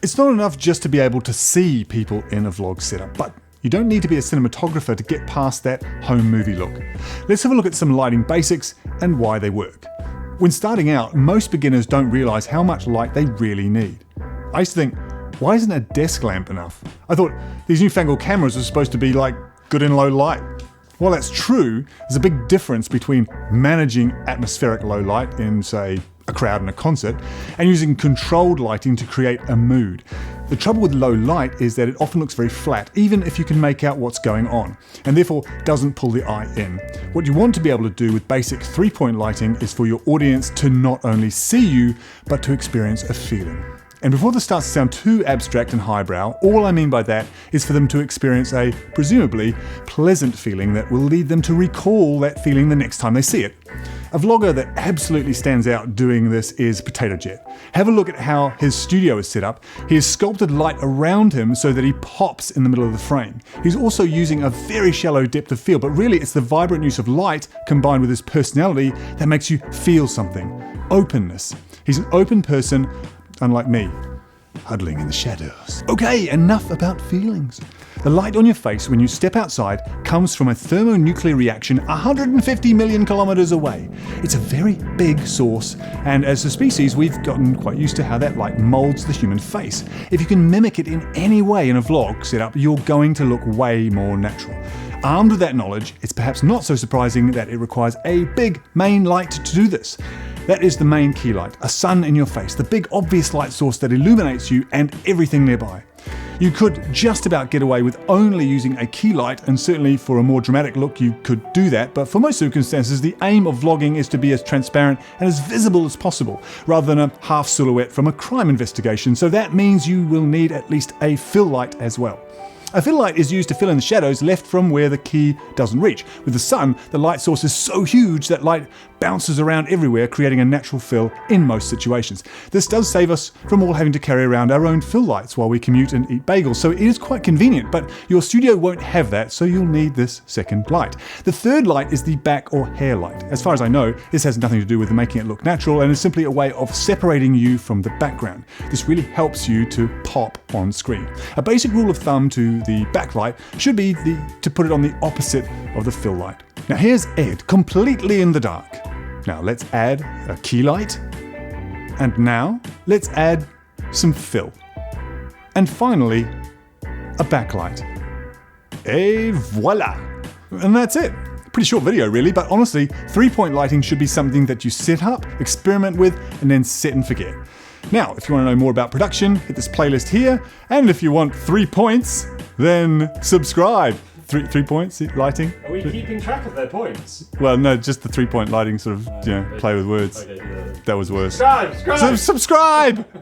It's not enough just to be able to see people in a vlog setup, but you don't need to be a cinematographer to get past that home movie look. Let's have a look at some lighting basics and why they work. When starting out, most beginners don't realize how much light they really need. I used to think, why isn't a desk lamp enough? I thought these newfangled cameras were supposed to be like good in low light. While that's true, there's a big difference between managing atmospheric low light in, say, a crowd in a concert, and using controlled lighting to create a mood. The trouble with low light is that it often looks very flat, even if you can make out what's going on, and therefore doesn't pull the eye in. What you want to be able to do with basic 3-point lighting is for your audience to not only see you, but to experience a feeling. And before this starts to sound too abstract and highbrow, all I mean by that is for them to experience a, presumably, pleasant feeling that will lead them to recall that feeling the next time they see it. A vlogger that absolutely stands out doing this is Potato Jet. Have a look at how his studio is set up. He has sculpted light around him so that he pops in the middle of the frame. He's also using a very shallow depth of field, but really it's the vibrant use of light combined with his personality that makes you feel something. Openness. He's an open person, unlike me, huddling in the shadows. Okay, enough about feelings. The light on your face when you step outside comes from a thermonuclear reaction 150 million kilometers away. It's a very big source, and as a species, we've gotten quite used to how that light molds the human face. If you can mimic it in any way in a vlog setup, you're going to look way more natural. Armed with that knowledge, it's perhaps not so surprising that it requires a big main light to do this. That is the main key light, a sun in your face, the big obvious light source that illuminates you and everything nearby. You could just about get away with only using a key light, and certainly for a more dramatic look you could do that, but for most circumstances the aim of vlogging is to be as transparent and as visible as possible, rather than a half silhouette from a crime investigation, so that means you will need at least a fill light as well. A fill light is used to fill in the shadows left from where the key doesn't reach. With the sun, the light source is so huge that light bounces around everywhere, creating a natural fill in most situations. This does save us from all having to carry around our own fill lights while we commute and eat bagels, so it is quite convenient, but your studio won't have that, so you'll need this second light. The third light is the back or hair light. As far as I know, this has nothing to do with making it look natural and is simply a way of separating you from the background. This really helps you to pop on screen. A basic rule of thumb to the backlight should be to put it on the opposite of the fill light. Now here's Ed, completely in the dark. Now let's add a key light. And now let's add some fill. And finally, a backlight. Et voila! And that's it. Pretty short video really, but honestly, 3-point lighting should be something that you set up, experiment with, and then set and forget. Now, if you want to know more about production, hit this playlist here, and if you want 3 points, then subscribe. Three points lighting. Are we keeping track of their points? Well, no, just the 3-point lighting sort of, play with words. Okay, that was worse. Subscribe! Subscribe!